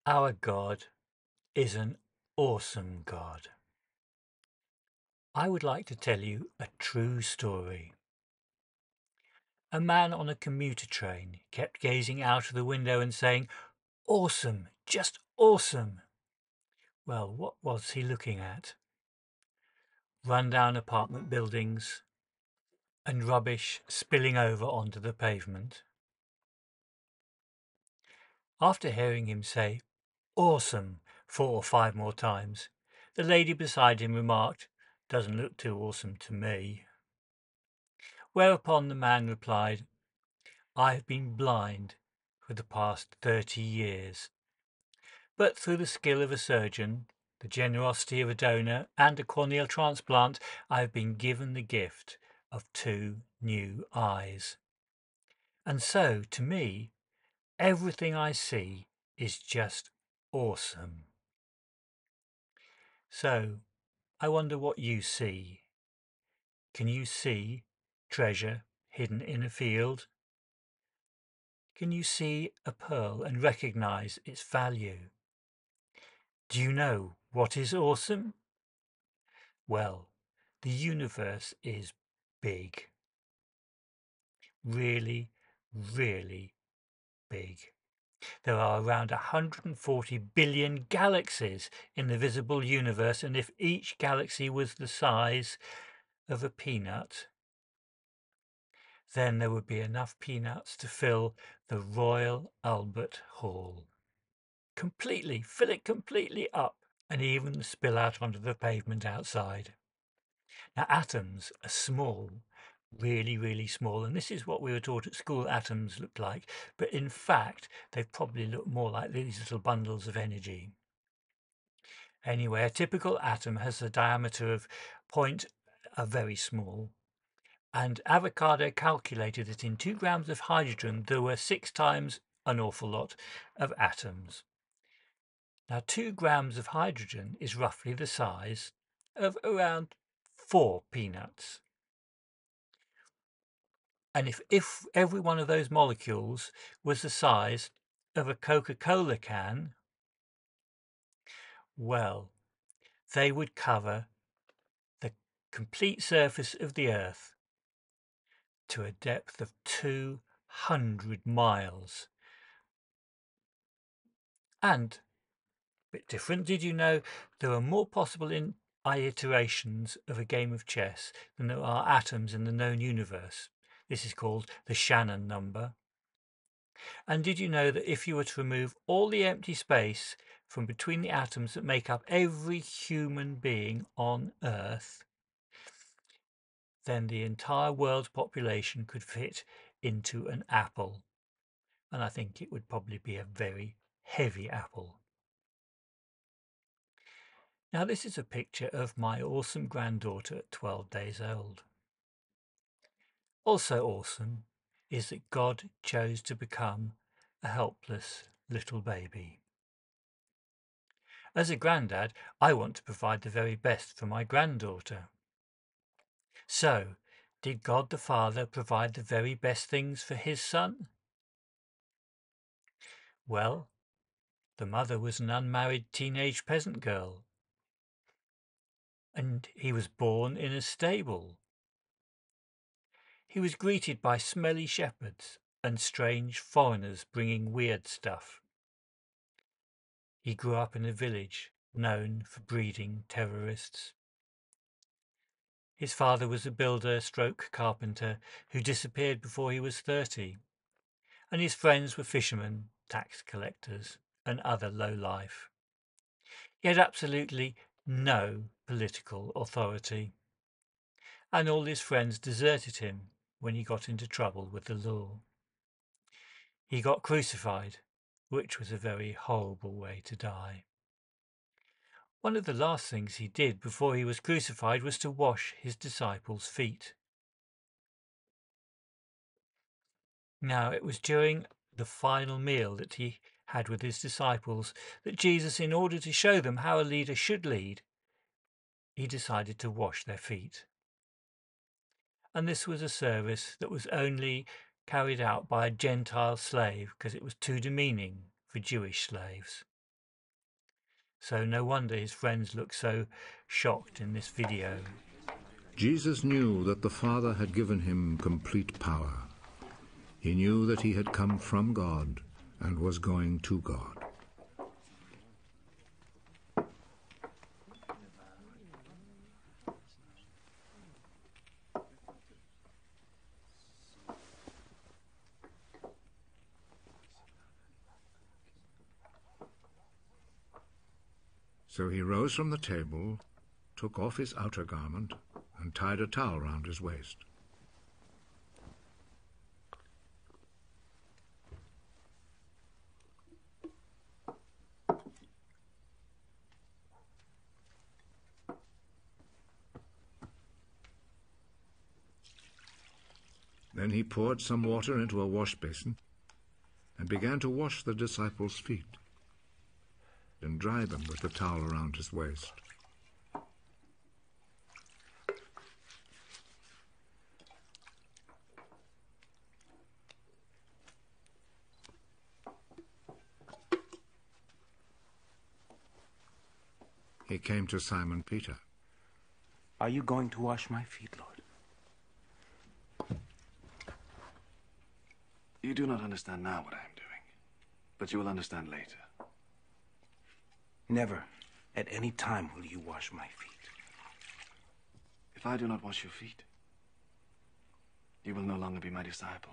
Our God is an awesome God. I would like to tell you a true story. A man on a commuter train kept gazing out of the window and saying, "Awesome, just awesome." Well, what was he looking at? Rundown apartment buildings and rubbish spilling over onto the pavement. After hearing him say, "Awesome," 4 or 5 more times, the lady beside him remarked, "Doesn't look too awesome to me." Whereupon the man replied, "I have been blind for the past 30 years, but through the skill of a surgeon, the generosity of a donor, and a corneal transplant, I have been given the gift of 2 new eyes. And so, to me, everything I see is just awesome." So, I wonder what you see. Can you see treasure hidden in a field? Can you see a pearl and recognize its value? Do you know what is awesome? Well, the universe is big. Really, really big. There are around 140 billion galaxies in the visible universe, and if each galaxy was the size of a peanut, then there would be enough peanuts to fill the Royal Albert Hall. Completely, fill it completely up, and even spill out onto the pavement outside. Now, atoms are small, really, really small, and this is what we were taught at school atoms look like, but in fact, they probably look more like these little bundles of energy. Anyway, a typical atom has a diameter of very small, and Avocado calculated that in 2 grams of hydrogen there were 6 times an awful lot of atoms. Now, 2 grams of hydrogen is roughly the size of around 4 peanuts. And if every one of those molecules was the size of a Coca-Cola can, well, they would cover the complete surface of the Earth to a depth of 200 miles. And, a bit different, did you know there are more possible iterations of a game of chess than there are atoms in the known universe? This is called the Shannon number. And did you know that if you were to remove all the empty space from between the atoms that make up every human being on Earth, then the entire world's population could fit into an apple? And I think it would probably be a very heavy apple. Now, this is a picture of my awesome granddaughter at 12 days old. Also awesome is that God chose to become a helpless little baby. As a granddad, I want to provide the very best for my granddaughter. So, did God the Father provide the very best things for his son? Well, the mother was an unmarried teenage peasant girl, and he was born in a stable. He was greeted by smelly shepherds and strange foreigners bringing weird stuff. He grew up in a village known for breeding terrorists. His father was a builder stroke carpenter who disappeared before he was 30, and his friends were fishermen, tax collectors, and other low-life. He had absolutely no political authority, and all his friends deserted him when he got into trouble with the law. He got crucified, which was a very horrible way to die. One of the last things he did before he was crucified was to wash his disciples' feet. Now, it was during the final meal that he had with his disciples that Jesus, in order to show them how a leader should lead, he decided to wash their feet. And this was a service that was only carried out by a Gentile slave because it was too demeaning for Jewish slaves. So no wonder his friends look so shocked in this video. Jesus knew that the Father had given him complete power. He knew that he had come from God and was going to God. So he rose from the table, took off his outer garment, and tied a towel round his waist. Then he poured some water into a wash basin and began to wash the disciples' feet and dry them with the towel around his waist. He came to Simon Peter. Are you going to wash my feet, Lord? You do not understand now what I am doing, but you will understand later. Never, at any time, will you wash my feet. If I do not wash your feet, you will no longer be my disciple.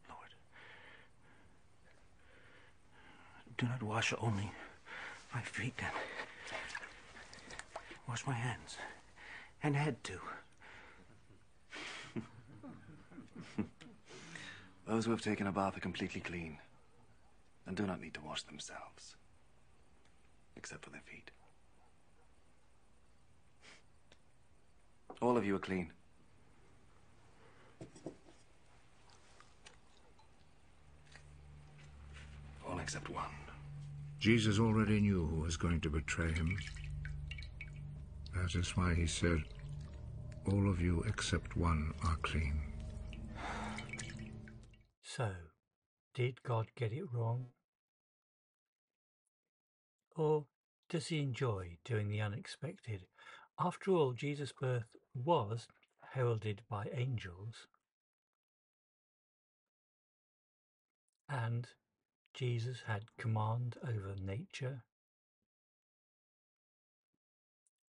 Lord, do not wash only my feet, then. Wash my hands and head, too. Those who have taken a bath are completely clean and do not need to wash themselves, except for their feet. All of you are clean. All except one. Jesus already knew who was going to betray him. That is why he said, "All of you except one are clean." So, did God get it wrong? Or does he enjoy doing the unexpected? After all, Jesus' birth was heralded by angels. And Jesus had command over nature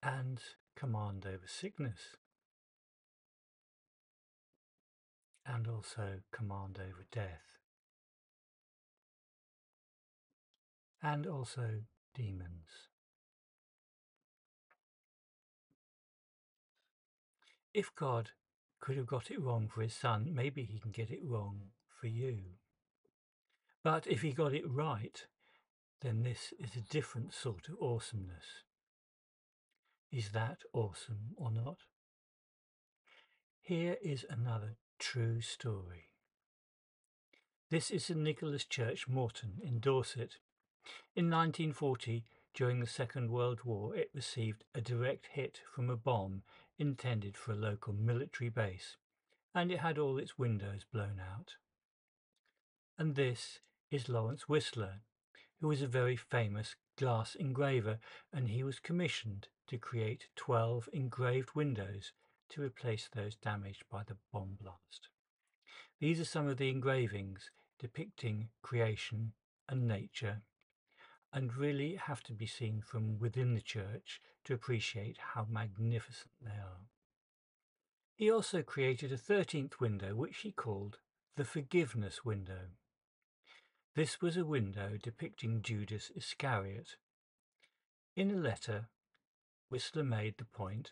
and command over sickness and also command over death and also demons. If God could have got it wrong for his son, maybe he can get it wrong for you. But if he got it right, then this is a different sort of awesomeness. Is that awesome or not? Here is another true story. This is St Nicholas Church, Morton, in Dorset. In 1940, during the Second World War, it received a direct hit from a bomb intended for a local military base, and it had all its windows blown out. And this is Lawrence Whistler, who was a very famous glass engraver, and he was commissioned to create 12 engraved windows to replace those damaged by the bomb blast. These are some of the engravings depicting creation and nature, and really have to be seen from within the church to appreciate how magnificent they are. He also created a 13th window, which he called the Forgiveness Window. This was a window depicting Judas Iscariot. In a letter, Whistler made the point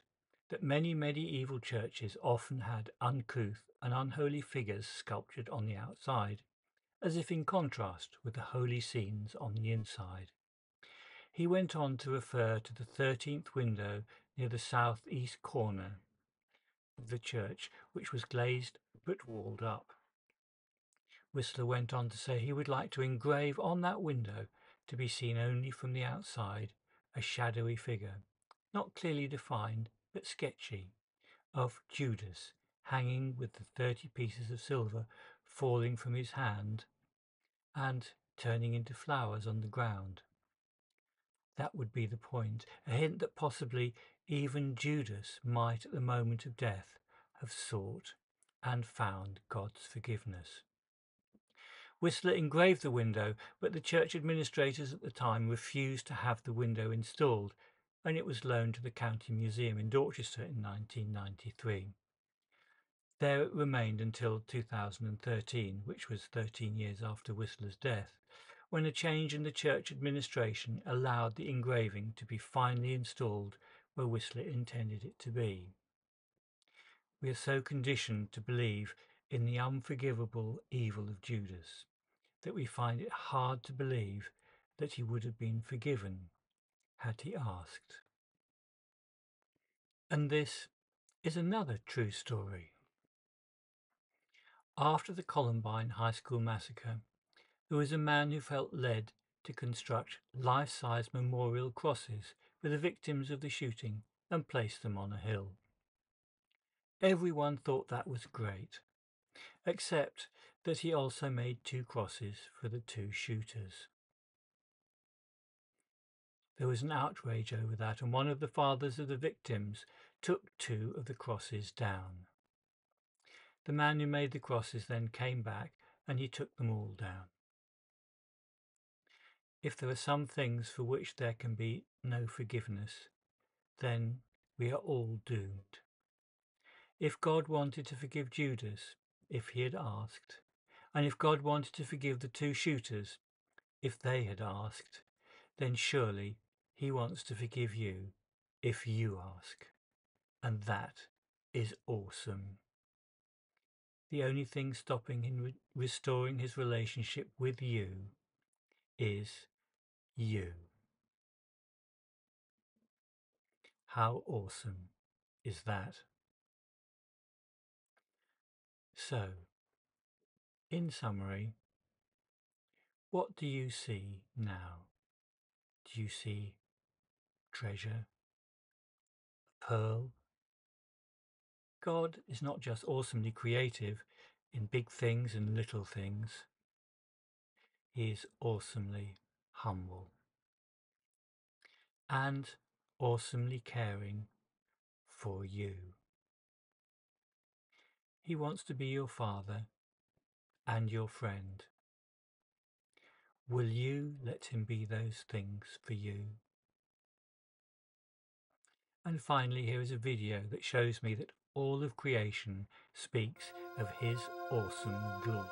that many medieval churches often had uncouth and unholy figures sculptured on the outside, as if in contrast with the holy scenes on the inside. He went on to refer to the 13th window near the south-east corner of the church, which was glazed but walled up. Whistler went on to say he would like to engrave on that window, to be seen only from the outside, a shadowy figure, not clearly defined but sketchy, of Judas hanging with the 30 pieces of silver falling from his hand, and turning into flowers on the ground. That would be the point, a hint that possibly even Judas might at the moment of death have sought and found God's forgiveness. Whistler engraved the window, but the church administrators at the time refused to have the window installed, and it was loaned to the County Museum in Dorchester in 1993. There it remained until 2013, which was 13 years after Whistler's death, when a change in the church administration allowed the engraving to be finally installed where Whistler intended it to be. We are so conditioned to believe in the unforgivable evil of Judas that we find it hard to believe that he would have been forgiven had he asked. And this is another true story. After the Columbine High School massacre, there was a man who felt led to construct life-size memorial crosses for the victims of the shooting and place them on a hill. Everyone thought that was great, except that he also made 2 crosses for the 2 shooters. There was an outrage over that, and one of the fathers of the victims took 2 of the crosses down. The man who made the crosses then came back and he took them all down. If there are some things for which there can be no forgiveness, then we are all doomed. If God wanted to forgive Judas, if he had asked, and if God wanted to forgive the 2 shooters, if they had asked, then surely he wants to forgive you if you ask. And that is awesome. The only thing stopping him restoring his relationship with you is you. How awesome is that? So, in summary, what do you see now? Do you see treasure? A pearl? God is not just awesomely creative in big things and little things. He is awesomely humble and awesomely caring for you. He wants to be your father and your friend. Will you let him be those things for you? And finally, here is a video that shows me that all of creation speaks of his awesome glory.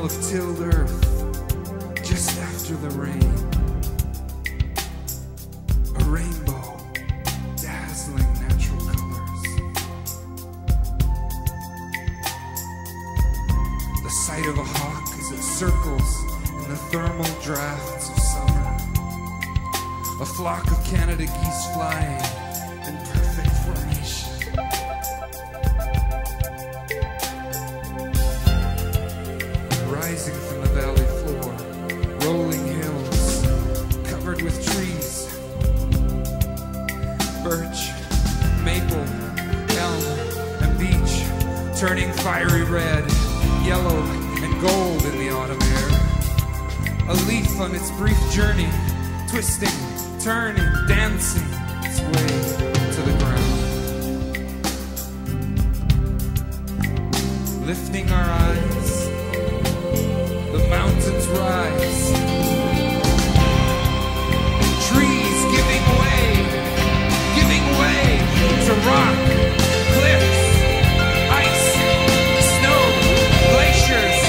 of tilled earth just after the rain. A rainbow, dazzling natural colors. The sight of a hawk as it circles in the thermal drafts of summer. A flock of Canada geese flying in perfect formation. Rising from the valley floor, rolling hills covered with trees. Birch, maple, elm, and beech turning fiery red, yellow, and gold in the autumn air. A leaf on its brief journey, twisting, turning, dancing its way to the ground. Lifting our eyes, the mountains rise. Trees giving way to rock, cliffs, ice, snow, glaciers,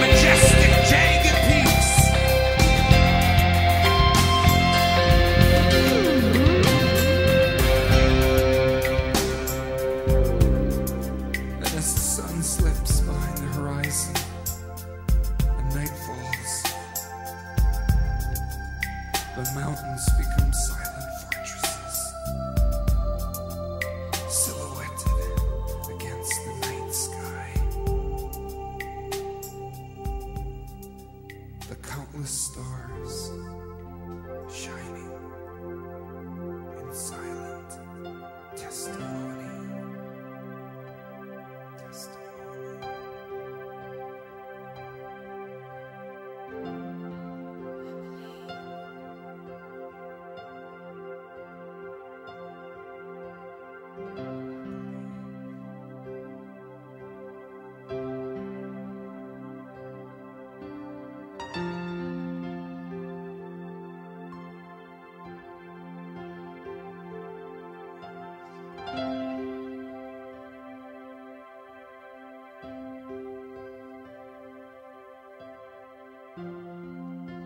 majestic jagged peaks. And as the sun slips behind the horizon and night falls, the mountains become silent fortresses, silhouetted against the night sky. The countless stars shining in silent testimony.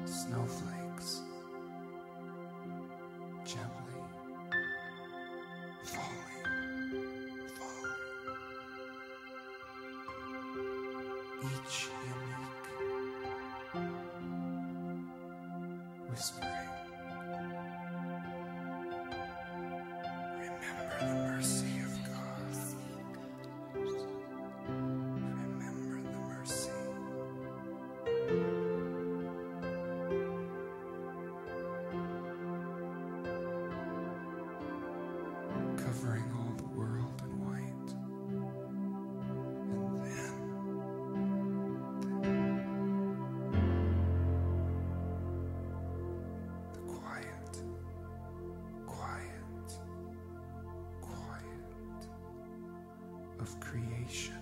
Snowflakes gently falling, each unique, whispering, remember the mercy of God. Remember the mercy. Covering all the world in white. And then the quiet of creation.